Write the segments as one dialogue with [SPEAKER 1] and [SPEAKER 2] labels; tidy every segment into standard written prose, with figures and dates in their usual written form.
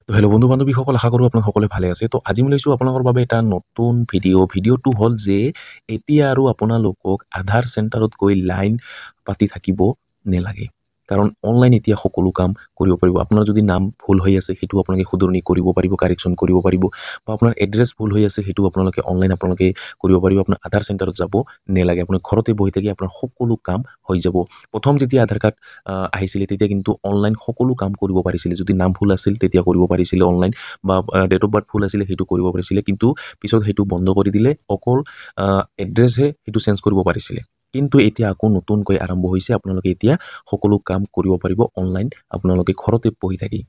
[SPEAKER 1] তো হেল্ল' বন্ধু বান্ধৱীসকল, আশা কৰোঁ আপোনালোক সকলোৱে ভালে আছে। তো আজি মই লৈছোঁ আপোনালোকৰ বাবে এটা নতুন ভিডিঅ'টো হ'ল যে এতিয়া আৰু আপোনালোকক আধাৰ চেণ্টাৰত গৈ লাইন পাতি থাকিব নেলাগে। কাৰণ অনলাইন এতিয়া সকলো কাম কৰিব পাৰিব। আপোনাৰ যদি নাম ভুল হৈ আছে সেইটো আপোনালোকে শুধৰণি কৰিব পাৰিব, কাৰেকশ্যন কৰিব পাৰিব, বা আপোনাৰ এড্ৰেছ ভুল হৈ আছে সেইটো আপোনালোকে অনলাইন কৰিব পাৰিব। আপোনাৰ আধাৰ চেণ্টাৰত যাব নেলাগে, আপোনাৰ ঘৰতে বহি থাকি আপোনাৰ সকলো কাম হৈ যাব। প্ৰথম যেতিয়া আধাৰ কাৰ্ড আহিছিলে তেতিয়া কিন্তু অনলাইন সকলো কাম কৰিব পাৰিছিলে। যদি নাম ভুল আছিল তেতিয়া কৰিব পাৰিছিলে অনলাইন, বা ডেট অফ বাৰ্থ ভুল আছিলে সেইটো কৰিব পাৰিছিলে, কিন্তু পিছত সেইটো বন্ধ কৰি দিলে। অকল এড্ৰেছহে সেইটো চেঞ্জ কৰিব পাৰিছিলে। কিন্তু এতিয়া আকৌ নতুনকৈ আৰম্ভ হৈছে, আপোনালোকে এতিয়া সকলো কাম কৰিব পাৰিব অনলাইন আপোনালোকে ঘৰতে বহি থাকি।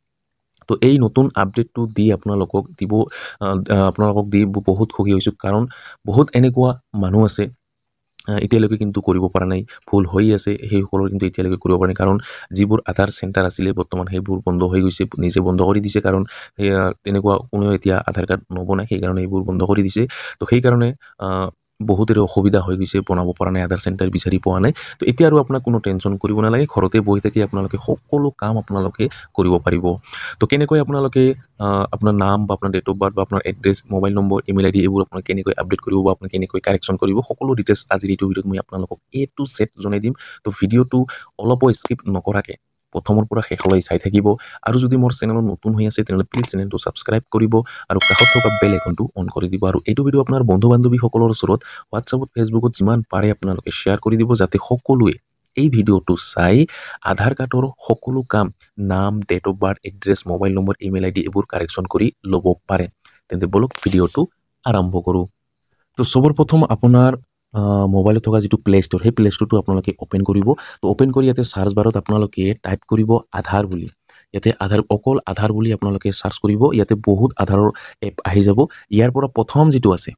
[SPEAKER 1] তো এই নতুন আপডেটটো দি আপোনালোকক দি বহুত সুখী হৈছোঁ, কাৰণ বহুত এনেকুৱা মানুহ আছে এতিয়ালৈকে কিন্তু কৰিব পৰা নাই, ভুল হৈ আছে, সেইসকলৰ কিন্তু এতিয়ালৈকে কৰিব পৰা নাই। কাৰণ যিবোৰ আধাৰ চেণ্টাৰ আছিলে বৰ্তমান সেইবোৰ বন্ধ হৈ গৈছে, নিজে বন্ধ কৰি দিছে। কাৰণ তেনেকুৱা কোনেও এতিয়া আধাৰ কাৰ্ড নবনায়, সেইকাৰণে এইবোৰ বন্ধ কৰি দিছে। তো সেইকাৰণে বহুতৰে অসুবিধা হৈ গৈছে, বনাব পৰা নাই, আধাৰ চেণ্টাৰ বিচাৰি পোৱা নাই। তো এতিয়া আৰু আপোনাক কোনো টেনশ্যন কৰিব নালাগে, ঘৰতে বহি থাকি আপোনালোকে সকলো কাম আপোনালোকে কৰিব পাৰিব। তো কেনেকৈ আপোনালোকে আপোনাৰ নাম বা আপোনাৰ ডেট অফ বাৰ্থ বা আপোনাৰ address, mobile number, email ID এইবোৰ আপোনাক কেনেকৈ আপডেট কৰিব বা আপোনাক কেনেকৈ কাৰেকশ্যন কৰিব, সকলো ডিটেইলছ আজিৰ এইটো ভিডিঅ'ত মই আপোনালোকক A to Z জনাই দিম। তো ভিডিঅ'টো অলপো স্কিপ নকৰাকৈ প্ৰথমৰ পৰা শেষলৈ চাই থাকিব। আৰু যদি মোৰ চেনেলত নতুন হৈ আছে তেনেহ'লে প্লিজ চেনেলটো ছাবস্ক্ৰাইব কৰিব আৰু কাষত থকা বেল আইকনটো অন কৰি দিব। আৰু এইটো ভিডিঅ' আপোনাৰ বন্ধু বান্ধৱীসকলৰ ওচৰত হোৱাটছআপত, ফেচবুকত যিমান পাৰে আপোনালোকে শ্বেয়াৰ কৰি দিব, যাতে সকলোৱে এই ভিডিঅ'টো চাই আধাৰ কাৰ্ডৰ সকলো কাম, নাম, date of birth, address, mobile number, email ID এইবোৰ কাৰেকশ্যন কৰি ল'ব পাৰে। তেন্তে বলক ভিডিঅ'টো আৰম্ভ কৰোঁ। তো চবৰ প্ৰথম আপোনাৰ মোবাইলত থকা যিটো প্লে ষ্ট'ৰ, সেই প্লে ষ্ট'ৰটো আপোনালোকে অ'পেন কৰিব। তো অ'পেন কৰি ইয়াতে চাৰ্চ বাৰত আপোনালোকে টাইপ কৰিব আধাৰ বুলি। ইয়াতে অকল আধাৰ বুলি আপোনালোকে চাৰ্চ কৰিব। ইয়াতে বহুত আধাৰৰ এপ আহি যাব। ইয়াৰ পৰা প্ৰথম যিটো আছে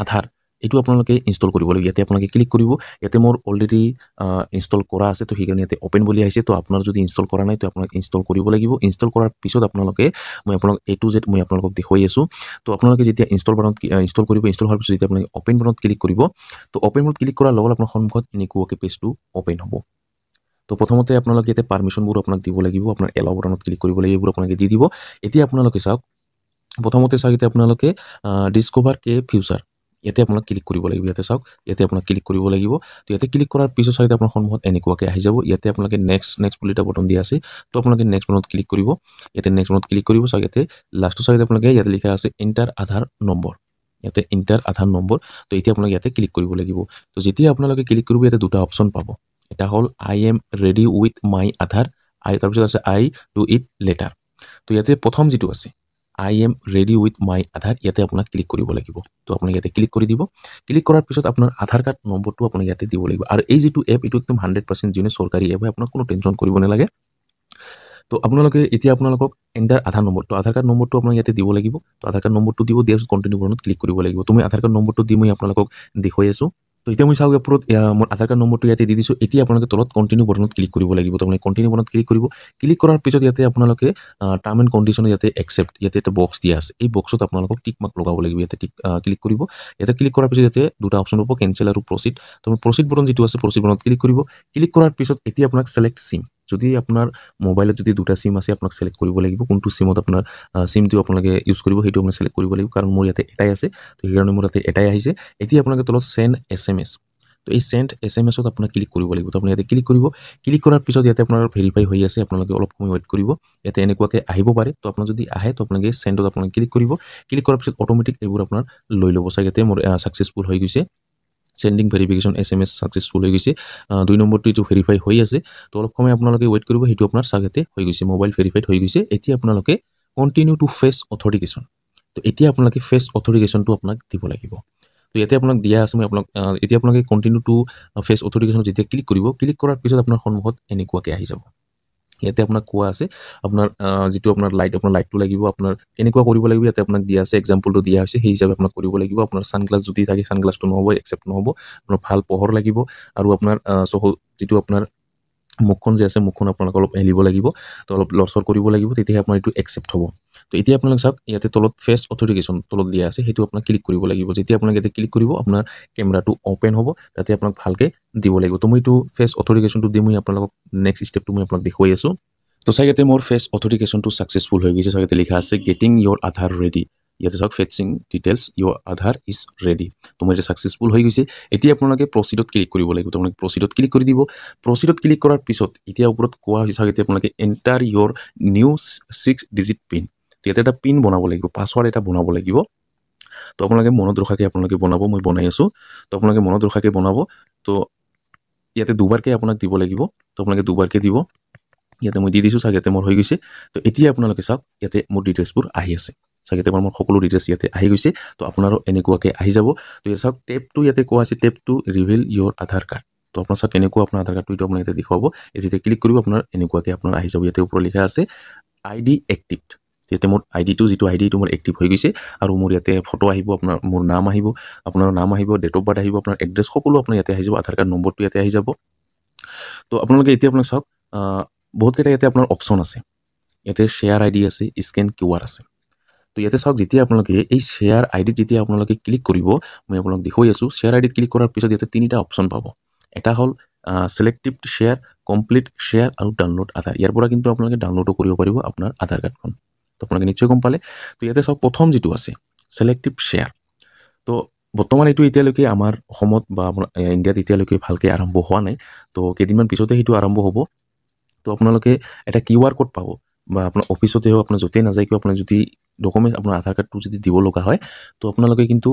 [SPEAKER 1] আধাৰ, এইটো আপোনালোকে ইনষ্টল কৰিব লাগিব। ইয়াতে আপোনালোকে ক্লিক কৰিব। ইয়াতে মোৰ অলৰেডি ইনষ্টল কৰা আছে, তো সেইকাৰণে ইয়াতে অ'পেন বুলি আহিছে। তো আপোনাৰ যদি ইনষ্টল কৰা নাই তো আপোনালোকে ইনষ্টল কৰিব লাগিব। ইনষ্টল কৰাৰ পিছত মই আপোনালোক A to Z মই আপোনালোকক দেখুৱাই আছোঁ। তো আপোনালোকে যেতিয়া ইনষ্টল কৰিব, ইনষ্টল হোৱাৰ পিছত যেতিয়া আপোনালোকে অ'পেন বাটনত ক্লিক কৰিব, তো অ'পেন বাটনত ক্লিক কৰাৰ লগত আপোনাৰ সন্মুখত এনেকুৱাকৈ পেজটো অ'পেন হ'ব। তো প্ৰথমতে আপোনালোকে ইয়াতে পাৰ্মিশ্যনবোৰ আপোনাক দিব লাগিব, আপোনাৰ এলাও বাটনত ক্লিক কৰিব লাগিব, এইবোৰ আপোনালোকে দি দিব। এতিয়া আপোনালোকে চাওক, প্ৰথমতে চাওক এতিয়া আপোনালোকে ডিস্কভাৰ কে ফিউচাৰ, ইয়াতে আপোনাক ক্লিক কৰিব লাগিব। ইয়াতে চাওক, ইয়াতে আপোনাক ক্লিক কৰিব লাগিব। তো ইয়াতে ক্লিক কৰাৰ পিছত চাওক আপোনাৰ সন্মুখত এনেকুৱাকৈ আহি যাব। ইয়াতে আপোনালোকে নেক্সট বুলি এটা বটন দিয়া আছে, তো আপোনালোকে নেক্সট বাটনত ক্লিক কৰিব। ইয়াতে নেক্সট বাটনত ক্লিক কৰিব। চাওক ইয়াতে লাষ্টত চাওক আপোনালোকে ইয়াতে লিখা আছে এণ্টাৰ আধাৰ নম্বৰ, ইয়াতে এণ্টাৰ আধাৰ নম্বৰ। তো এতিয়া আপোনালোকে ইয়াতে ক্লিক কৰিব লাগিব। তো যেতিয়া আপোনালোকে ক্লিক কৰিব, ইয়াতে দুটা অপশ্যন পাব। এটা হ'ল I am ready with my Aadhaar, তাৰপিছত আছে আই ডু ইট লেটাৰ। তো ইয়াতে প্ৰথম যিটো আছে I am ready with my Aadhaar, ইয়াতে আপোনাক ক্লিক কৰিব লাগিব। তো আপুনি ইয়াতে ক্লিক কৰি দিব। ক্লিক কৰাৰ পিছত আপোনাৰ আধাৰ কাৰ্ড নম্বৰটো আপুনি ইয়াতে দিব লাগিব। আৰু এই যিটো এপ, এইটো একদম 100% যোনে চৰকাৰী এপ হয়, আপোনাক কোনো টেনশ্যন কৰিব নালাগে। তো এতিয়া আপোনালোকক এণ্টাৰ আধাৰ নম্বৰ, তো আধাৰ কাৰ্ড নম্বৰটো আপোনাক ইয়াতে দিব লাগিব। তো আধাৰ কাৰ্ড নম্বৰটো দিব, দিয়াৰ পিছত কণ্টিনিউ বাটনত ক্লিক কৰিব লাগিব। তো মই আধাৰ কাৰ্ড নম্বৰটো দি মই আপোনালোকক দেখুৱাই আছোঁ। তো এতিয়া মই চাওক ওপৰত মোৰ আধাৰ কাৰ্ড নম্বৰটো ইয়াতে দি দিছোঁ। এতিয়া আপোনালোকে তলত কণ্টিনিউ বাটনত ক্লিক কৰিব লাগিব। তো আপুনি কণ্টিনিউ বাটনত ক্লিক কৰিব। ক্লিক কৰাৰ পিছত ইয়াতে আপোনালোকে টাৰ্ম এণ্ড কণ্ডিশ্যন, ইয়াতে একচেপ্ট, ইয়াতে এটা বক্স দিয়া আছে, এই বক্সত আপোনালোকক টিক মাৰ্ক লগাব লাগিব। ইয়াতে ক্লিক কৰিব। ইয়াতে ক্লিক কৰাৰ পিছত ইয়াতে দুটা অপশ্যন পাব, কেনচেল আৰু প্ৰচিড। তো প্ৰচিড বাটন যিটো আছে, প্ৰচিড বাটনত ক্লিক কৰিব। ক্লিক কৰাৰ পিছত এতিয়া আপোনাক ছিলেক্ট চিম, যদি আপোনাৰ মোবাইলত যদি দুটা চিম আছে আপোনাক ছিলেক্ট কৰিব লাগিব, কোনটো চিমত আপোনাৰ চিমটো আপোনালোকে ইউজ কৰিব সেইটো আপোনাক ছিলেক্ট কৰিব লাগিব। কাৰণ মোৰ ইয়াতে এটাই আছে, তো সেইকাৰণে মোৰ ইয়াতে এটাই আহিছে। এতিয়া আপোনালোকে তলত চেণ্ড SMS, তো এই চেণ্ড SMS-ত আপোনাক ক্লিক কৰিব লাগিব। তো আপুনি ইয়াতে ক্লিক কৰিব। ক্লিক কৰাৰ পিছত ইয়াতে আপোনাৰ ভেৰিফাই হৈ আছে, আপোনালোকে অলপ সময় ৱেইট কৰিব। ইয়াতে এনেকুৱাকৈ আহিব পাৰে। তো আপোনাৰ যদি আহে তো আপোনালোকে চেণ্ডত আপোনালোকে ক্লিক কৰিব। ক্লিক কৰাৰ পিছত অট'মেটিক এইবোৰ আপোনাৰ লৈ ল'ব। চাগে ইয়াতে মোৰ ছাকচেছফুল হৈ গৈছে, চেণ্ডিং ভেৰিফিকেশ্যন SMS ছাকচেছফুল হৈ গৈছে। 2 নম্বৰটো এইটো ভেৰিফাই হৈ আছে। তো অলপ সময় আপোনালোকে ৱেইট কৰিব, সেইটো আপোনাৰ চাগতে হৈ গৈছে, মোবাইল ভেৰিফাইড হৈ গৈছে। এতিয়া আপোনালোকে কণ্টিনিউ টু ফেচ অথৰিকেশ্যন, তো এতিয়া আপোনালোকে ফেচ অথৰিকেশ্যনটো আপোনাক দিব লাগিব। তো ইয়াতে আপোনাক দিয়া আছে, মই আপোনাক এতিয়া আপোনালোকে কণ্টিনিউ টু ফেচ অথৰিকেশ্যন যেতিয়া ক্লিক কৰিব, ক্লিক কৰাৰ পিছত আপোনাৰ সন্মুখত এনেকুৱাকৈ আহি যাব। ইয়াতে আপোনাক কোৱা আছে আপোনাৰ যিটো আপোনাৰ লাইটটো লাগিব, আপোনাৰ কেনেকুৱা কৰিব লাগিব ইয়াতে আপোনাক দিয়া আছে, এক্সাম্পলটো দিয়া হৈছে, সেই হিচাপে আপোনাক কৰিব লাগিব। আপোনাৰ ছানগ্লাছ যদি থাকে ছানগ্লাছটো নহ'ব, একচেপ্ট নহ'ব। আপোনাৰ ভাল পোহৰ লাগিব, আৰু আপোনাৰ যিটো আপোনাৰ মুখখন যে আছে, মুখখন আপোনালোকে অলপ হেলিব লাগিব, তো অলপ লৰচৰ কৰিব লাগিব, তেতিয়াহে আপোনাৰ এইটো একচেপ্ট হ'ব। তো এতিয়া আপোনালোক চাওক, ইয়াতে তলত ফেচ অথৰিকেশ্যন তলত দিয়া আছে, সেইটো আপোনাক ক্লিক কৰিব লাগিব। যেতিয়া আপোনাক ইয়াতে ক্লিক কৰিব, আপোনাৰ কেমেৰাটো অ'পেন হ'ব, তাতে আপোনাক ভালকৈ দিব লাগিব। তো মই এইটো ফেচ অথৰিকেশ্যনটো দি মই আপোনালোকক নেক্সট ষ্টেপটো মই আপোনাক দেখুৱাই আছোঁ। তো চাই ইয়াতে মোৰ ফেচ অথেণ্টিকেশ্যনটো ছাকচেছফুল হৈ গৈছে। চাই ইয়াতে লিখা আছে গেটিং ইয়'ৰ আধাৰ ৰেডি। ইয়াতে চাওক fetching details your Aadhaar is ready. তো মোৰ এতিয়া ছাকচেছফুল হৈ গৈছে। এতিয়া আপোনালোকে প্ৰচিডত ক্লিক কৰিব লাগিব। তো আপোনালোকে প্ৰচিডত ক্লিক কৰি দিব। প্ৰচিডত ক্লিক কৰাৰ পিছত এতিয়া ওপৰত কোৱা হৈছে চাওক এতিয়া আপোনালোকে enter your new 6 digit pin. ইয়াতে এটা পিন বনাব লাগিব, পাছৱাৰ্ড এটা বনাব লাগিব। তো আপোনালোকে মনত ৰখাকৈ আপোনালোকে বনাব, মই বনাই আছোঁ। তো আপোনালোকে মনত ৰখাকৈ বনাব। তো ইয়াতে দুবাৰকৈ আপোনাক দিব লাগিব। তো আপোনালোকে দুবাৰকৈ দিব। ইয়াতে মই দি দিছোঁ, চাওক ইয়াতে মোৰ হৈ গৈছে। তো এতিয়া আপোনালোকে চাওক ইয়াতে মোৰ ডিটেইলছবোৰ আহি আছে। চাওক ইয়াতে মোৰ সকলো ডিটেইলছ ইয়াতে আহি গৈছে। তো আপোনাৰো এনেকুৱাকৈ আহি যাব। তো ইয়াতে চাওক টেপটো ইয়াতে কোৱা আছে tap to reveal your Aadhaar card. তো আপোনাৰ চাওক কেনেকুৱা আপোনাৰ আধাৰ কাৰ্ডটো এইটো আপোনাক ইয়াতে দেখুৱাব। যেতিয়া ক্লিক কৰিব আপোনাৰ এনেকুৱাকৈ আপোনাৰ আহি যাব। ইয়াতে ওপৰত লিখা আছে ID এক্টিভ। ইয়াতে মোৰ আইডিটো যিটো আইডি এইটো মোৰ এক্টিভ হৈ গৈছে। আৰু মোৰ ইয়াতে ফটো আহিব, আপোনাৰ মোৰ নাম আহিব, আপোনাৰ নাম আহিব, ডেট অফ বাৰ্থ আহিব, আপোনাৰ এড্ৰেছ সকলো আপোনাৰ ইয়াতে আহি যাব। আধাৰ কাৰ্ড নম্বৰটো ইয়াতে আহি যাব। তো আপোনালোকে এতিয়া আপোনাক চাওক বহুতকেইটা ইয়াতে আপোনাৰ অপশ্যন আছে। ইয়াতে শ্বেয়াৰ ID আছে, স্কেন QR আছে। তো ইয়াতে চাওক যেতিয়া আপোনালোকে এই শ্বেয়াৰ আইডিত যেতিয়া আপোনালোকে ক্লিক কৰিব, মই আপোনালোক দেখুৱাই আছোঁ। শ্বেয়াৰ আইডিত ক্লিক কৰাৰ পিছত ইয়াতে তিনিটা অপশ্যন পাব। এটা হ'ল ছিলেক্টিভ শ্বেয়াৰ, কমপ্লিট শ্বেয়াৰ আৰু ডাউনলোড আধাৰ। ইয়াৰ পৰা কিন্তু আপোনালোকে ডাউনলোডো কৰিব পাৰিব আপোনাৰ আধাৰ কাৰ্ডখন। তো আপোনালোকে নিশ্চয় গম পালে। তো ইয়াতে চাওক প্ৰথম যিটো আছে ছিলেক্টিভ শ্বেয়াৰ। তো বৰ্তমান এইটো এতিয়ালৈকে আমাৰ অসমত বা আপোনাৰ ইণ্ডিয়াত এতিয়ালৈকে ভালকৈ আৰম্ভ হোৱা নাই। তো কেইদিনমান পিছতে সেইটো আৰম্ভ হ'ব। তো আপোনালোকে এটা QR কোড পাব, বা আপোনাৰ অফিচতে হওক, আপোনাৰ য'তেই নাযায় কিয় আপোনাৰ যদি ডকুমেণ্টছ আপোনাৰ আধাৰ কাৰ্ডটো যদি দিব লগা হয়, তো আপোনালোকে কিন্তু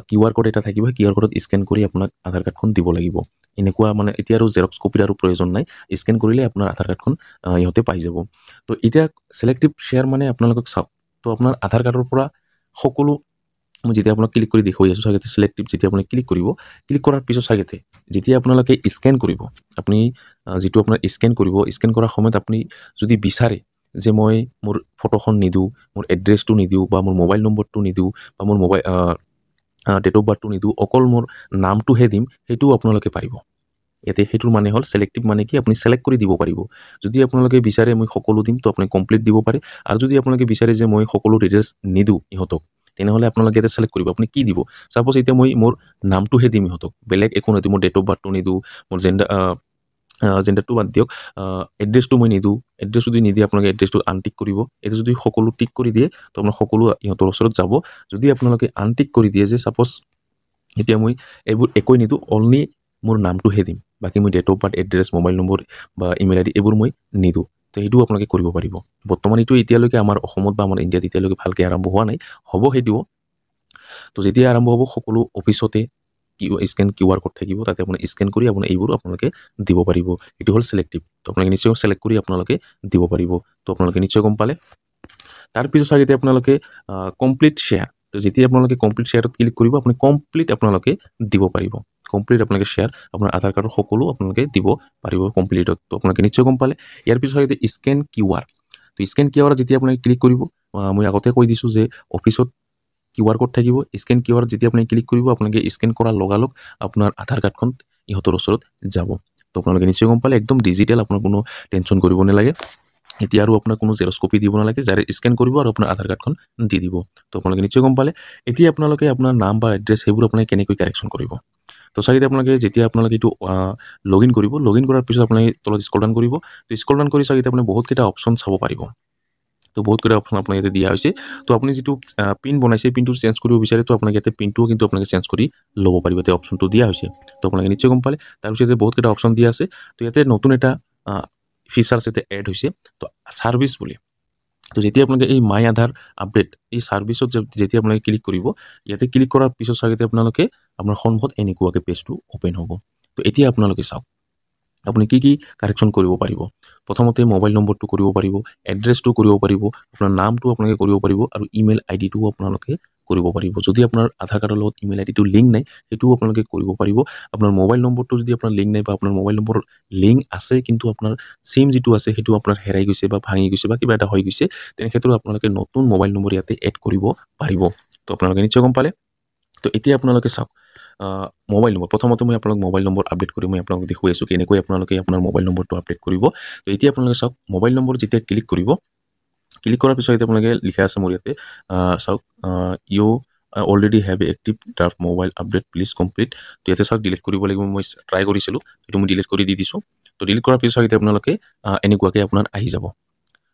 [SPEAKER 1] QR কোড এটা থাকিব। QR কোডত স্কেন কৰি আপোনাক আধাৰ কাৰ্ডখন দিব লাগিব। এনেকুৱা মানে এতিয়া আৰু জেৰক্স কপিৰ আৰু প্ৰয়োজন নাই। স্কেন কৰিলে আপোনাৰ আধাৰ কাৰ্ডখন ইহঁতে পাই যাব। তো এতিয়া ছিলেক্টিভ শ্বেয়াৰ মানে আপোনালোকক চাওক। তো আপোনাৰ আধাৰ কাৰ্ডৰ পৰা সকলো মই যেতিয়া আপোনাক ক্লিক কৰি দেখুৱাই আছোঁ চাগেতে ছিলেক্টিভ যেতিয়া আপুনি ক্লিক কৰিব, ক্লিক কৰাৰ পিছত চাগেতে যেতিয়া আপোনালোকে স্কেন কৰিব, আপুনি যিটো আপোনাৰ স্কেন কৰিব, স্কেন কৰাৰ সময়ত আপুনি যদি বিচাৰে যে মই মোৰ ফটোখন নিদিওঁ, মোৰ এড্ৰেছটো নিদিওঁ, বা মোৰ মোবাইল নম্বৰটো নিদিওঁ, বা মোৰ ডেট অফ বাৰ্থটো নিদিওঁ, অকল মোৰ নামটোহে দিম, সেইটোও আপোনালোকে পাৰিব। ইয়াতে সেইটোৰ মানে হ'ল ছিলেক্টিভ মানে কি আপুনি ছিলেক্ট কৰি দিব পাৰিব। যদি আপোনালোকে বিচাৰে মই সকলো দিম, তো আপুনি কমপ্লিট দিব পাৰে। আৰু যদি আপোনালোকে বিচাৰে যে মই সকলো ডিটেইলছ নিদিওঁ ইহঁতক, তেনেহ'লে আপোনালোকে এটা ছিলেক্ট কৰিব আপুনি কি দিব। ছাপ'জ এতিয়া মই মোৰ নামটোহে দিম ইহঁতক, বেলেগ একো নিদিওঁ, মোৰ ডেট অফ বাৰ্থটো নিদিওঁ, মোৰ জেণ্ডাৰটো বাদ দিয়ক, এড্ৰেছটো মই নিদিওঁ। এড্ৰেছ যদি নিদিয়ে আপোনালোকে এড্ৰেছটো আনটিক কৰিব। এইটো যদি সকলো টিক কৰি দিয়ে, তো আপোনাৰ সকলো ইহঁতৰ ওচৰত যাব। যদি আপোনালোকে আনটিক কৰি দিয়ে যে ছাপ'জ এতিয়া মই এইবোৰ একোৱে নিদিওঁ, অনলি মোৰ নামটোহে দিম, বাকী মই date of birth, address, mobile number বা ইমেইল ID এইবোৰ মই নিদিওঁ, তো সেইটোও আপোনালোকে কৰিব পাৰিব। বৰ্তমান এইটো এতিয়ালৈকে আমাৰ অসমত বা আমাৰ ইণ্ডিয়াত এতিয়ালৈকে ভালকৈ আৰম্ভ হোৱা নাই, হ'ব সেইটোও। তো যেতিয়া আৰম্ভ হ'ব সকলো অফিচতে স্কেন QR কোড থাকিব, তাতে আপুনি স্কেন কৰি আপোনাৰ এইবোৰ আপোনালোকে দিব পাৰিব। এইটো হ'ল ছিলেক্টিভ। তো আপোনালোকে নিশ্চয় ছিলেক্ট কৰি আপোনালোকে দিব পাৰিব। তো আপোনালোকে নিশ্চয় গম পালে। তাৰপিছত চাগে এতিয়া আপোনালোকে কমপ্লিট শ্বেয়াৰ। তো যেতিয়া আপোনালোকে কমপ্লিট শ্বেয়াৰত ক্লিক কৰিব, আপুনি কমপ্লিট আপোনালোকে দিব পাৰিব। কমপ্লিট আপোনালোকে শ্বেয়াৰ আপোনাৰ আধাৰ কাৰ্ডৰ সকলো আপোনালোকে দিব পাৰিব কমপ্লিটত। তো আপোনালোকে নিশ্চয় গম পালে। ইয়াৰ পিছত চাগে স্কেন QR। তো স্কেন QR যেতিয়া আপোনালোকে ক্লিক কৰিব, মই আগতে কৈ দিছোঁ যে অফিচত QR কোড থাকিব। স্কেন QR যেতিয়া আপুনি ক্লিক কৰিব, আপোনালোকে স্কেন কৰাৰ লগালগ আপোনাৰ আধাৰ কাৰ্ডখন ইহঁতৰ ওচৰত যাব। তো আপোনালোকে নিশ্চয় গম পালে, একদম ডিজিটেল, আপোনাৰ কোনো টেনশ্যন কৰিব নালাগে। এতিয়া আৰু আপোনাৰ কোনো জেৰক্স কপি দিব নালাগে, যাৰে স্কেন কৰিব আৰু আপোনাৰ আধাৰ কাৰ্ডখন দি দিব। তো আপোনালোকে নিশ্চয় গম পালে। এতিয়া আপোনালোকে আপোনাৰ নাম বা এড্ৰেছ সেইবোৰ আপোনালোকে কেনেকৈ কাৰেকশ্যন কৰিব। তো চাগে আপোনালোকে যেতিয়া আপোনালোকে এইটো লগ ইন কৰিব, লগ ইন কৰাৰ পিছত আপোনালোকে তলত স্ক্ৰল ডাউন কৰিব। তো স্ক্ৰল ডাউন কৰি চাগে আপুনি বহুতকেইটা অপশ্যন চাব পাৰিব। তো বহুতকেইটা অপশ্যন আপোনাক ইয়াতে দিয়া হৈছে। তো আপুনি যিটো পিন বনাইছে, পিনটো চেঞ্জ কৰিব বিচাৰে, তো আপোনাক ইয়াতে পিনটোও কিন্তু আপোনালোকে চেঞ্জ কৰি ল'ব পাৰিব। ইয়াতে অপশ্যনটো দিয়া হৈছে। তো আপোনালোকে নিশ্চয় গম পালে। তাৰপিছত ইয়াতে বহুতকেইটা অপশ্যন দিয়া আছে। তো ইয়াতে নতুন এটা ফিচাৰ্ছ ইয়াতে এড হৈছে, তো ছাৰ্ভিচ বুলি। তো যেতিয়া আপোনালোকে এই মাই আধাৰ আপডেট এই ছাৰ্ভিচত যেতিয়া আপোনালোকে ক্লিক কৰিব, ইয়াতে ক্লিক কৰাৰ পিছত চাগে আপোনালোকে আপোনাৰ সন্মুখত এনেকুৱাকৈ পেজটো অ'পেন হ'ব। তো এতিয়া আপোনালোকে চাওক আপুনি কি কি কাৰেকশ্যন কৰিব পাৰিব। প্ৰথমতে মোবাইল নম্বৰটো কৰিব পাৰিব, এড্ৰেছটো কৰিব পাৰিব, আপোনাৰ নামটো আপোনালোকে কৰিব পাৰিব, আৰু ইমেইল IDটোও আপোনালোকে কৰিব পাৰিব। যদি আপোনাৰ আধাৰ কাৰ্ডৰ লগত ইমেইল IDটো লিংক নাই, সেইটোও আপোনালোকে কৰিব পাৰিব। আপোনাৰ মোবাইল নম্বৰটো যদি আপোনাৰ লিংক নাই, বা আপোনাৰ মোবাইল নম্বৰ লিংক আছে কিন্তু আপোনাৰ চিম যিটো আছে সেইটো আপোনাৰ হেৰাই গৈছে বা ভাঙি গৈছে বা কিবা এটা হৈ গৈছে, তেনে ক্ষেত্ৰত আপোনালোকে নতুন মোবাইল নম্বৰ ইয়াতে এড কৰিব পাৰিব। তো আপোনালোকে নিশ্চয় গম পালে। তো এতিয়া আপোনালোকে চাওক মোবাইল নম্বৰ, প্ৰথমতে মই আপোনালোক মোবাইল নম্বৰ আপডেট কৰি মই আপোনালোক দেখুৱাই আছোঁ কেনেকৈ আপোনালোকে আপোনাৰ মোবাইল নম্বৰটো আপডেট কৰিব। তো এতিয়া আপোনালোকে চাওক মোবাইল নম্বৰ যেতিয়া ক্লিক কৰিব, ক্লিক কৰাৰ পিছত এতিয়া আপোনালোকে লিখা আছে মোৰ ইয়াতে চাওক already have active draft mobile update please complete. তো ইয়াতে চাওক ডিলিট কৰিব লাগিব, মই ট্ৰাই কৰিছিলোঁ, সেইটো মই ডিলিট কৰি দি দিছোঁ। তো ডিলিট কৰাৰ পিছত এতিয়া আপোনালোকে এনেকুৱাকৈ আপোনাৰ আহি যাব।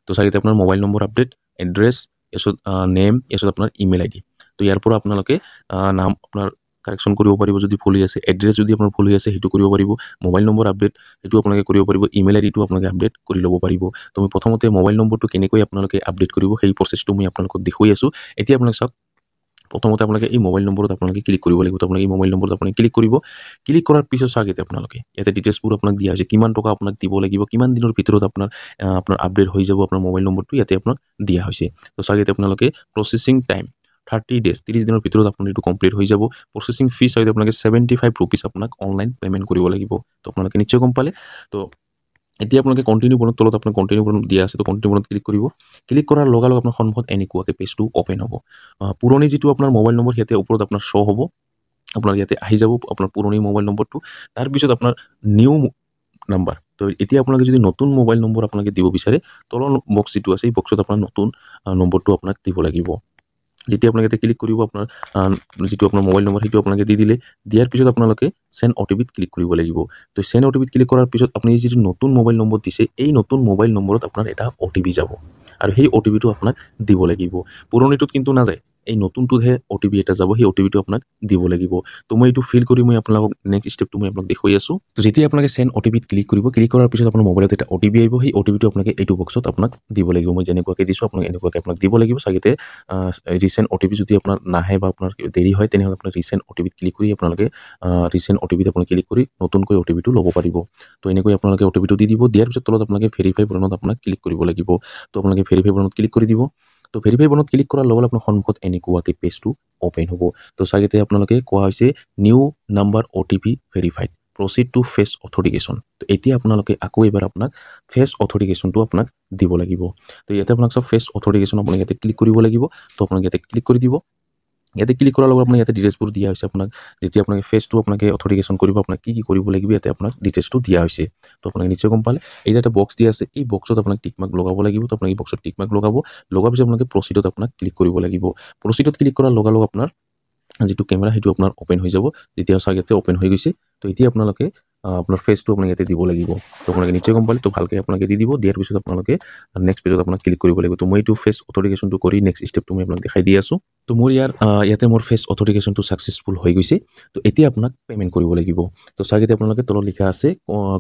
[SPEAKER 1] তো চাওক এতিয়া আপোনাৰ মোবাইল নম্বৰ আপডেট, এড্ৰেছ, তাৰপিছত নেম, তাৰপিছত আপোনাৰ ইমেইল আইডি। তো ইয়াৰ পৰা আপোনালোকে নাম আপোনাৰ কাৰেকশ্যন কৰিব পাৰিব যদি ভুল হৈ আছে, এড্ৰেছ যদি আপোনাৰ ভুল হৈ আছে সেইটো কৰিব পাৰিব, মোবাইল নম্বৰ আপডেট সেইটো আপোনালোকে কৰিব পাৰিব, ইমেইল আইডিটো আপোনালোকে আপডেট কৰি ল'ব পাৰিব। তো মই প্ৰথমতে মোবাইল নম্বৰটো কেনেকৈ আপোনালোকে আপডেট কৰিব সেই প্ৰচেছটো মই আপোনালোকক দেখুৱাই আছোঁ। এতিয়া আপোনালোকে চাওক, প্ৰথমতে আপোনালোকে এই মোবাইল নম্বৰত আপোনালোকে ক্লিক কৰিব লাগিব। তো আপোনালোকে এই মোবাইল নম্বৰত আপুনি ক্লিক কৰিব। ক্লিক কৰাৰ পিছত চাওক এতিয়া আপোনালোকে ইয়াতে ডিটেইলছবোৰ আপোনাক দিয়া হৈছে, কিমান টকা আপোনাক দিব লাগিব, কিমান দিনৰ ভিতৰত আপোনাৰ আপডেট হৈ যাব আপোনাৰ মোবাইল নম্বৰটো ইয়াতে আপোনাক দিয়া হৈছে। তো চাওক এতিয়া আপোনালোকে প্ৰচেছিং টাইম 30 ডেজ, 30 দিনৰ ভিতৰত আপোনাৰ এইটো কমপ্লিট হৈ যাব। প্ৰচেছিং ফিজ হয় আপোনালোকে 75 ৰুপিজ আপোনাক অনলাইন পে'মেণ্ট কৰিব লাগিব। তো আপোনালোকে নিশ্চয় গম পালে। তো এতিয়া আপোনালোকে কণ্টিনিউ বটনৰ তলত আপোনাৰ কণ্টিনিউ বটন দিয়া আছে, তো কণ্টিনিউ বটনত ক্লিক কৰিব। ক্লিক কৰাৰ লগে লগে আপোনাৰ সন্মুখত এনেকুৱাকৈ পেজটো অ'পেন হ'ব। পুৰণি যিটো আপোনাৰ মোবাইল নম্বৰ ইয়াতে ওপৰত আপোনাৰ শ্ব' হ'ব, আপোনাৰ ইয়াতে আহি যাব আপোনাৰ পুৰণি মোবাইল নম্বৰটো, তাৰপিছত আপোনাৰ নিউ নাম্বাৰ। তো এতিয়া আপোনালোকে যদি নতুন মোবাইল নম্বৰ আপোনালোকে দিব বিচাৰে, তলৰ বক্স যিটো আছে এই বক্সত আপোনাৰ নতুন নম্বৰটো আপোনাক দিব লাগিব। যেতিয়া আপোনালোকে ইয়াতে ক্লিক কৰিব, আপোনাৰ যিটো আপোনাৰ মোবাইল নম্বৰ সেইটো আপোনালোকে দি দিলে, দিয়াৰ পিছত আপোনালোকে চেণ্ড অ'টিপিত ক্লিক কৰিব লাগিব। তো চেণ্ড অ'টিপিত ক্লিক কৰাৰ পিছত আপুনি যিটো নতুন মোবাইল নম্বৰ দিছে, এই নতুন মোবাইল নম্বৰত আপোনাৰ এটা অ'টিপি যাব আৰু সেই অ'টিপিটো আপোনাক দিব লাগিব। পুৰণিটোত কিন্তু নাযায়, এই নতুনটোতহে অ'টিপি এটা যাব, সেই অ'টিপিটো আপোনাক দিব লাগিব। তো মই এইটো ফিল কৰি মই আপোনালোকক নেক্সট ষ্টেপটো মই আপোনাক দেখুৱাই আছোঁ। তো যেতিয়া আপোনালোকে চেণ্ড অ'টিপিত ক্লিক কৰিব, ক্লিক কৰাৰ পিছত আপোনাৰ মোবাইলত এটা অ'টিপি আহিব, সেই অ'টিপিটো আপোনালোকে এইটো বক্সত আপোনাক দিব লাগিব। মই যেনেকুৱাকৈ দিছোঁ আপোনাক এনেকুৱাকৈ আপোনাক দিব লাগিব। চাগেতে ৰিচেণ্ট অ'টিপি যদি আপোনাৰ নাহে বা আপোনাৰ দেৰি হয়, তেনেহ'লে আপোনাৰ ৰিচেণ্ট অ'টিপিত ক্লিক কৰি আপোনালোকে ৰিচেণ্ট অ'টিপিত আপুনি ক্লিক কৰি নতুনকৈ অ'টিপিটো ল'ব পাৰিব। তো এনেকৈ আপোনালোকে অ'টিপিটো দি দিব। দিয়াৰ পিছত তলত আপোনালোকে ভেৰিফাই বটনত আপোনাক ক্লিক কৰিব লাগিব। তো আপোনালোকে ভেৰিফাই বটনত ক্লিক কৰি দিব। তো ভেৰিফাই বটনত ক্লিক কৰাৰ লগে লগে আপোনাৰ সন্মুখত এনেকুৱাকৈ পেজটো অ'পেন হ'ব। তো চাগেতে আপোনালোকে কোৱা হৈছে new number OTP verified, proceed to fetch authorisation. তো এতিয়া আপোনালোকে আকৌ এবাৰ আপোনাক ফেচ অথৰিকেশ্যনটো আপোনাক দিব লাগিব। তো ইয়াতে আপোনাক চব ফেচ অথৰিকেশ্যন আপোনাক ইয়াতে ক্লিক কৰিব লাগিব। তো আপোনাক ইয়াতে ক্লিক কৰি দিব। ইয়াতে ক্লিক কৰাৰ লগত আপোনাক ইয়াতে ডিটেইলছবোৰ দিয়া হৈছে। আপোনাক যেতিয়া আপোনালোকে ফেচটো আপোনালোকে অথৰিকেশ্যন কৰিব, আপোনাক কি কৰিব লাগিব ইয়াতে আপোনাক ডিটেইলছটো দিয়া হৈছে। তো আপোনাক নিশ্চয় গম পালে। এই যে এটা বক্স দিয়া আছে, এই বক্সত আপোনাক টিক মাৰ্ক লগাব লাগিব। তো আপোনাক এই বক্সত টিক মাৰ্ক লগাব, লগাৰ পিছত আপোনালোকে প্ৰচিডত আপোনাক ক্লিক কৰিব লাগিব। প্ৰচিডত ক্লিক কৰাৰ লগে লগে আপোনাৰ যিটো কেমেৰা সেইটো আপোনাৰ অ'পেন হৈ যাব। যেতিয়া চাওক ইয়াতে অ'পেন হৈ গৈছে, তো এতিয়া আপোনালোকে আপোনাৰ ফেচটো আপোনাক ইয়াতে দিব লাগিব। তো আপোনালোকে নিশ্চয় গম পালে। তো ভালকৈ আপোনালোকে দি দিব। দিয়াৰ পিছত আপোনালোকে নেক্সট পেজত আপোনাক ক্লিক কৰিব লাগিব। তো মই এইটো ফেচ অথৰিকেশ্যনটো কৰি নেক্সট ষ্টেপটো মই আপোনাক দেখাই দি আছোঁ। তো মোৰ ইয়াতে মোৰ ফেচ অথৰিকেশ্যনটো ছাকচেছফুল হৈ গৈছে। তো এতিয়া আপোনাক পে'মেণ্ট কৰিব লাগিব। তো চাওক এতিয়া আপোনালোকে তলত লিখা আছে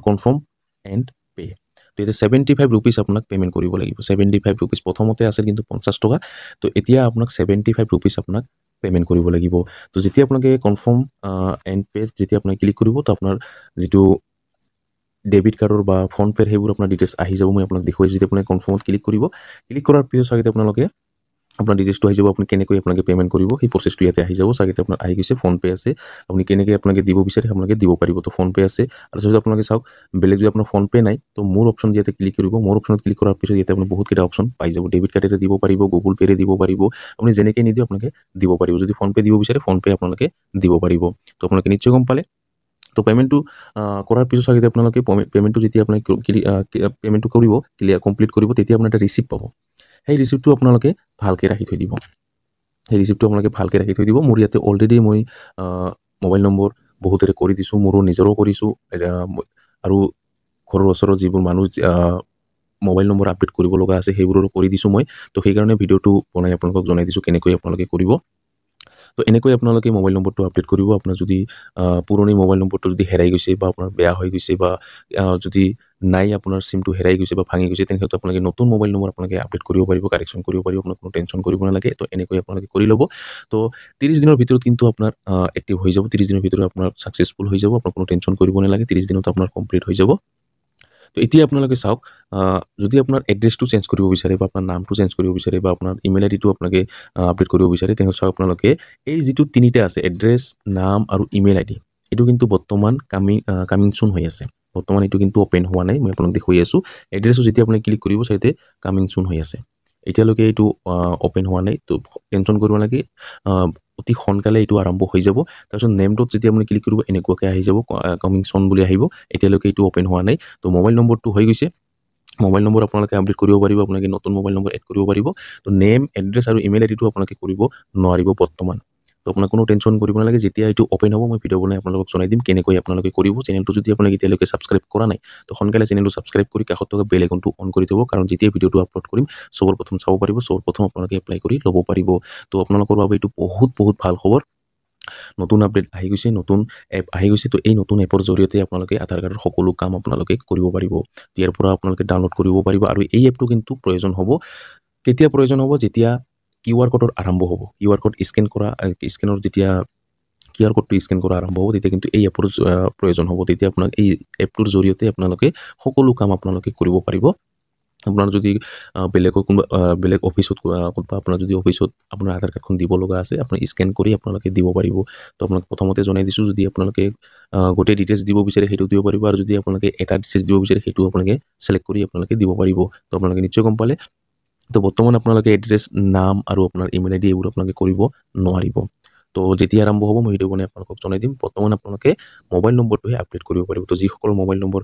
[SPEAKER 1] কনফাৰ্ম এণ্ড পে'। তো এতিয়া 75 ৰুপিজ আপোনাক পে'মেণ্ট কৰিব লাগিব। 75 ৰুপিজ প্ৰথমতে আছিল কিন্তু 50 টকা। তো এতিয়া আপোনাক 75 ৰুপিজ আপোনাক পে'মেণ্ট কৰিব লাগিব। তো যেতিয়া আপোনালোকে কনফাৰ্ম এণ্ড পে' যেতিয়া আপোনাক ক্লিক কৰিব, তো আপোনাৰ যিটো ডেবিট কাৰ্ডৰ বা ফোনপে'ৰ সেইবোৰ আপোনাৰ ডিটেইলছ আহি যাব। মই আপোনাক দেখুৱাইছোঁ। যেতিয়া আপুনি কনফাৰ্মত ক্লিক কৰিব, ক্লিক কৰাৰ পিছত চাগে আপোনালোকে আপোনাৰ ডিটেইলছটো আহি যাব। আপুনি কেনেকৈ আপোনালোকে পে'মেণ্ট কৰিব সেই প্ৰচেছটো ইয়াতে আহি যাব। চাগে আপোনাৰ আহি গৈছে ফোনপে' আছে, আপুনি কেনেকৈ আপোনালোকে দিব বিচাৰে আপোনালোকে দিব পাৰিব। তো ফোনপে' আছে আৰু যদি আপোনালোকে চাওক বেলেগ যদি আপোনাৰ ফোনপে' নাই, তো মোৰ অপশ্যন ইয়াতে ক্লিক কৰিব। মোৰ অপশ্যনত ক্লিক কৰাৰ পিছত ইয়াতে আপুনি বহুতকেইটা অপশ্যন পাই যাব। ডেবিট কাৰ্ডেৰে দিব পাৰিব, গুগল পে'ৰে দিব পাৰিব, আপুনি যেনেকৈ নিদিয়ে আপোনালোকে দিব পাৰিব। যদি ফোনপে' দিব বিচাৰে ফোনপে' আপোনালোকে দিব পাৰিব। তো আপোনালোকে নিশ্চয় গম পালে। তো পে'মেণ্টটো কৰাৰ পিছত চাগে আপোনালোকে পে'মেণ্টটো যেতিয়া আপোনাক পে'মেণ্টটো কৰিব কমপ্লিট কৰিব, তেতিয়া আপোনাৰ এটা ৰিচিপ্ট পাব। সেই ৰিচিপ্টটো আপোনালোকে ভালকৈ ৰাখি থৈ দিব। সেই ৰিচিপ্টটো আপোনালোকে ভালকৈ ৰাখি থৈ দিব। মোৰ ইয়াতে অলৰেডি মই মোবাইল নম্বৰ বহুতেৰে কৰি দিছোঁ, মোৰো নিজৰো কৰিছোঁ আৰু ঘৰৰ ওচৰত যিবোৰ মানুহ মোবাইল নম্বৰ আপডেট কৰিব লগা আছে সেইবোৰৰো কৰি দিছোঁ মই। তো সেইকাৰণে ভিডিঅ'টো বনাই আপোনালোকক জনাই দিছোঁ কেনেকৈ আপোনালোকে কৰিব। তো এনেকৈ আপোনালোকে মোবাইল নম্বৰটো আপডেট কৰিব। আপোনাৰ যদি পুৰণি মোবাইল নম্বৰটো যদি হেৰাই গৈছে বা আপোনাৰ বেয়া হৈ গৈছে বা যদি নাই আপোনাৰ চিমটো হেৰাই গৈছে বা ভাঙি গৈছে, তেনেক্ষেত্ৰত আপোনালোকে নতুন মোবাইল নম্বৰ আপোনালোকে আপডেট কৰিব পাৰিব, কাৰেকশ্যন কৰিব পাৰিব। আপোনাক কোনো টেনশ্যন কৰিব নালাগে। তো এনেকৈ আপোনালোকে কৰি ল'ব। তো 30 দিনৰ ভিতৰত কিন্তু আপোনাৰ এক্টিভ হৈ যাব। 30 দিনৰ ভিতৰত আপোনাৰ ছাকচেছফুল হৈ যাব। আপোনাৰ কোনো টেনশ্যন কৰিব নালাগে। 30 দিনত আপোনাৰ কমপ্লিট হৈ যাব। তো এতিয়া আপোনালোকে চাওক, যদি আপোনাৰ এড্ৰেছটো চেঞ্জ কৰিব বিচাৰে বা আপোনাৰ নামটো চেঞ্জ কৰিব বিচাৰে বা আপোনাৰ ইমেইল আইডিটো আপোনালোকে আপডেট কৰিব বিচাৰে, তেনেহ'লে চাওক আপোনালোকে এই যিটো তিনিটা আছে এড্ৰেছ, নাম আৰু ইমেইল আইডি, এইটো কিন্তু বৰ্তমান কামিং চুন হৈ আছে। বৰ্তমান এইটো কিন্তু অ'পেন হোৱা নাই। মই আপোনাক দেখুৱাই আছোঁ। এড্ৰেছটো যেতিয়া আপুনি ক্লিক কৰিব চাইতে কামিং চুন হৈ আছে। এতিয়ালৈকে এইটো অ'পেন হোৱা নাই। তো টেনশ্যন কৰিব নালাগে, অতি সোনকালে এইটো আৰম্ভ হৈ যাব। তাৰপিছত নেমটোত যেতিয়া আপুনি ক্লিক কৰিব এনেকুৱাকৈ আহি যাব, কামিং চুন বুলি আহিব। এতিয়ালৈকে এইটো অ'পেন হোৱা নাই। তো মোবাইল নম্বৰটো হৈ গৈছে। মোবাইল নম্বৰ আপোনালোকে আপডেট কৰিব পাৰিব, আপোনালোকে নতুন মোবাইল নম্বৰ এড কৰিব পাৰিব। তো নেম, এড্ৰেছ আৰু ইমেইল আইডিটো আপোনালোকে কৰিব নোৱাৰিব বৰ্তমান। তো আপোনাক কোনো টেনশ্যন কৰিব নালাগে। যেতিয়া এইটো অ'পেন হ'ব মই ভিডিঅ' বনাই আপোনালোকক জনাই দিম কেনেকৈ আপোনালোকে কৰিব। চেনেলটো যদি আপোনালোকে এতিয়ালৈকে ছাবস্ক্ৰাইব কৰা নাই তো সোনকালে চেনেলটো ছাবস্ক্ৰাইব কৰি কাষত থকা বেল আইকনটো অন কৰি থ'ব, কাৰণ যেতিয়া ভিডিঅ'টো আপলোড কৰিম চবৰ প্ৰথম চাব পাৰিব, চবৰ প্ৰথম আপোনালোকে এপ্লাই কৰি ল'ব পাৰিব। তো আপোনালোকৰ বাবে এইটো বহুত ভাল খবৰ। নতুন আপডেট আহি গৈছে, নতুন এপ আহি গৈছে। তো এই নতুন এপৰ জৰিয়তে আপোনালোকে আধাৰ কাৰ্ডৰ সকলো কাম আপোনালোকে কৰিব পাৰিব। ইয়াৰ পৰা আপোনালোকে ডাউনলোড কৰিব পাৰিব। আৰু এই এপটো কিন্তু প্ৰয়োজন হ'ব, কেতিয়া প্ৰয়োজন হ'ব? যেতিয়া QR কোডৰ আৰম্ভ হ'ব। QR কোড স্কেনৰ যেতিয়া QR কোডটো স্কেন কৰা আৰম্ভ হ'ব তেতিয়া কিন্তু এই এপৰ প্ৰয়োজন হ'ব। তেতিয়া আপোনাক এই এপটোৰ জৰিয়তে আপোনালোকে সকলো কাম আপোনালোকে কৰিব পাৰিব। আপোনাৰ যদি বেলেগ অফিচত বা আপোনাৰ যদি অফিচত আপোনাৰ আধাৰ কাৰ্ডখন দিব লগা আছে, আপুনি স্কেন কৰি আপোনালোকে দিব পাৰিব। তো আপোনাক প্ৰথমতে জনাই দিছোঁ, যদি আপোনালোকে গোটেই ডিটেইলছ দিব বিচাৰে সেইটো দিব পাৰিব, আৰু যদি আপোনালোকে এটা ডিটেইলছ দিব বিচাৰে সেইটো আপোনালোকে চিলেক্ট কৰি আপোনালোকে দিব পাৰিব। তো আপোনালোকে নিশ্চয় গম পালে। তো বৰ্তমান আপোনালোকে এড্ৰেছ, নাম আৰু আপোনাৰ ইমেইল ID এইবোৰ আপোনালোকে কৰিব নোৱাৰিব। তো যেতিয়া আৰম্ভ হ'ব মই ভিডিঅ' বনাই আপোনালোকক জনাই দিম। বৰ্তমান আপোনালোকে মোবাইল নম্বৰটোহে আপডেট কৰিব পাৰিব। তো যিসকলৰ মোবাইল নম্বৰ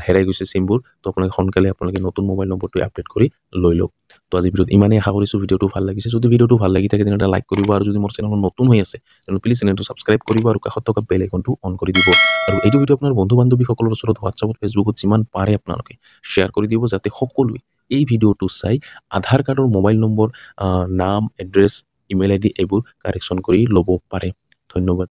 [SPEAKER 1] হেৰাই গৈছে চিমবোৰ, তো আপোনালোকে নতুন মোবাইল নম্বৰটোৱে আপডেট কৰি লৈ লওক। তো আজি ভিডিঅ'ত ইমানেই। আশা কৰিছোঁ ভিডিঅ'টো ভাল লাগিছে। যদি ভিডিঅ'টো ভাল লাগি থাকে তেনেহ'লে লাইক কৰিব, আৰু যদি মোৰ চেনেলত নতুন হৈ আছে তেনেহ'লে প্লিজ চেনেলটো ছাবস্ক্ৰাইব কৰিব আৰু কাষত থকা বেল আইকনটো অন কৰি দিব। আৰু এইটো ভিডিঅ' আপোনাৰ বন্ধু বান্ধৱীসকলৰ ওচৰত হোৱাটছআপত, ফেচবুকত যিমান পাৰে আপোনালোকে শ্বেয়াৰ কৰি দিব, যাতে সকলোৱে এই ভিডিঅ'টো চাই আধাৰ কাৰ্ডৰ মোবাইল নম্বৰ, নাম, এড্ৰেছ, ইমেইল ID এইবোৰ কাৰেকশ্যন কৰি ল'ব পাৰে। ধন্যবাদ।